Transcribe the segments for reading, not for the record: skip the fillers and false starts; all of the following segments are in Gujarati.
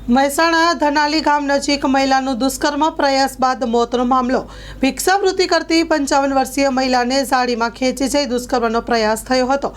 મહેસાણા ધનાલી ગામ નજીક મહિલાનું દુષ્કર્મ પ્રયાસ બાદ મોતનો મામલો। ભિક્ષાવૃત્તિ કરતી 55 વર્ષીય મહિલાને ઝાડીમાં ખેંચી જઈ દુષ્કર્મનો પ્રયાસ થયો હતો।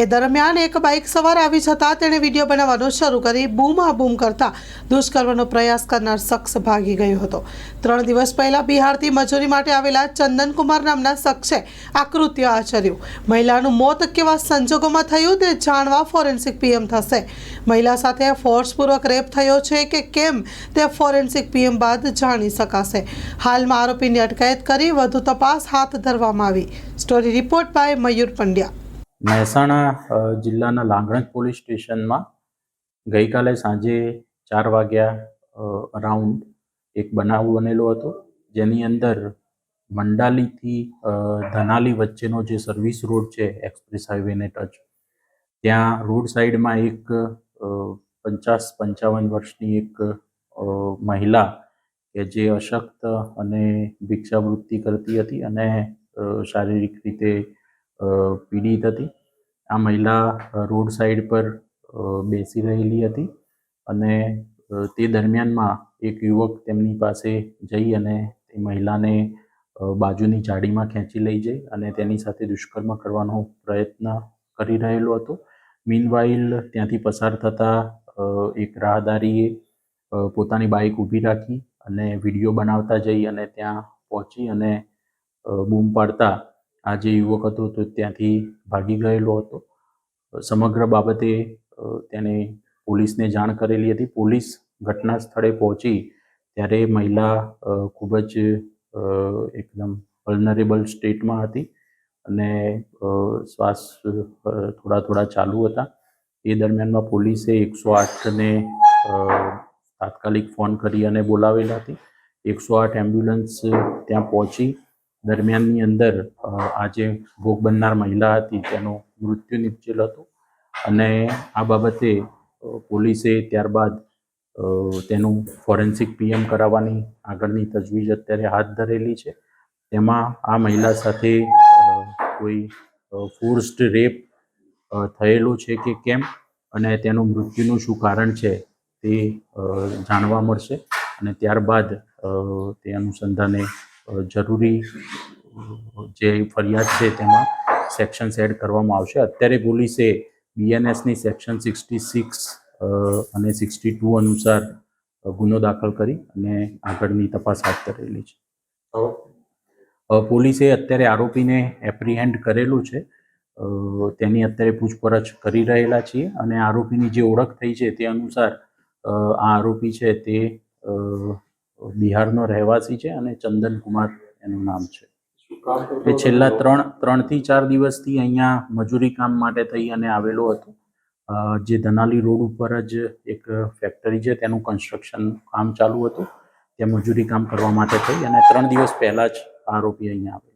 એ દરમિયાન એક બાઇક સવાર આવી જતા તેણે વિડીયો બનાવવાનું શરૂ કરી બૂમાબૂમ કરતા દુષ્કર્મનો પ્રયાસ કરનાર શખ્સ ભાગી ગયો હતો। 3 દિવસ પહેલા બિહારથી મજૂરી માટે આવેલા ચંદનકુમાર નામના શખ્સે આ કૃત્ય આચર્યું। મહિલાનું મોત કેવા સંજોગોમાં થયું તે જાણવા ફોરેન્સિક પીએમ થશે। મહિલા સાથે ફોર્સપૂર્વક રેપ થયો છે કે કેમ તે ફોરેન્સિક પીએમ બાદ જાણી શકાશે। હાલમાં આરોપીની અટકાયત કરી વધુ તપાસ હાથ ધરવામાં આવી। સ્ટોરી રિપોર્ટ બાય મયુર પંડ્યા। મહેસાણા જિલ્લાના લાંગણજ પોલીસ સ્ટેશનમાં ગઈકાલે સાંજે 4 વાગ્યા અરાઉન્ડ એક બનાવ બનેલો હતો, જેની અંદર મંડાલીથી ધનાલી વચ્ચેનો જે સર્વિસ રોડ છે એક્સપ્રેસ હાઈવેને ટચ, ત્યાં રોડ સાઈડમાં એક 50-55 વર્ષની એક મહિલા કે જે અશક્ત અને ભિક્ષાવૃત્તિ કરતી હતી અને શારીરિક રીતે પીડિત હતી। આ મહિલા રોડ સાઈડ પર બેસી રહેલી હતી અને તે દરમિયાનમાં એક યુવક તેમની પાસે જઈ અને તે મહિલાને બાજુની ઝાડીમાં ખેંચી લઈ જઈ અને તેની સાથે દુષ્કર્મ કરવાનો પ્રયત્ન કરી રહેલો હતો। મીનવાઇલ ત્યાંથી પસાર થતા એક રાહદારીએ પોતાની બાઇક ઊભી રાખી અને વિડીયો બનાવતા જઈ અને ત્યાં પહોંચી અને બૂમ પાડતા આ જે યુવક હતો તો ત્યાંથી ભાગી ગયેલો હતો। સમગ્ર બાબતે તેને પોલીસને જાણ કરેલી હતી। પોલીસ ઘટના સ્થળે પહોંચી ત્યારે મહિલા ખૂબ જ એકદમ વલ્નરેબલ સ્ટેટમાં હતી અને શ્વાસ થોડા ચાલુ હતા। એ દરમિયાનમાં પોલીસે 108ને તાત્કાલિક ફોન કરી અને બોલાવેલા હતી। 108 એમ્બ્યુલન્સ ત્યાં પહોંચી દરમિયાનની અંદર આ જે ભોગ બનનાર મહિલા હતી તેનું મૃત્યુ નિપજેલ હતું અને આ બાબતે પોલીસે ત્યારબાદ તેનું ફોરેન્સિક પીએમ કરાવવાની આગળની તજવીજ અત્યારે હાથ ધરેલી છે। તેમાં આ મહિલા સાથે કોઈ ફોર્સ્ડ રેપ થયેલો છે કે કેમ અને તેનું મૃત્યુનું શું કારણ છે તે જાણવા મળશે અને ત્યારબાદ તે અનુસંધાને જરૂરી જે ફરિયાદ છે તેમાં સેક્શન્સ એડ કરવામાં આવશે। અત્યારે પોલીસે બીએનએસની સેક્શન 66 અને 62 અનુસાર ગુનો દાખલ કરી અને આગળની તપાસ હાથ ધરેલી છે। પોલીસે અત્યારે આરોપીને એપ્રિહેન્ડ કરેલું છે, તેની અત્યારે પૂછપરછ કરી રહેલા છીએ અને આરોપીની જે ઓળખ થઈ છે તે અનુસાર આ આરોપી છે તે બિહારનો રહેવાસી છે અને ચંદનકુમાર એનું નામ છે। એ છેલ્લા 3 થી 4 દિવસથી અહીંયા મજૂરી કામ માટે થઈ અને આવેલો હતો। જે ધનાલી રોડ ઉપર જ એક ફેક્ટરી છે તેનું કન્સ્ટ્રક્શન કામ ચાલુ હતું, ત્યાં મજૂરી કામ કરવા માટે થઈ અને 3 દિવસ પહેલાં જ આરોપી અહીંયા આવ્યો।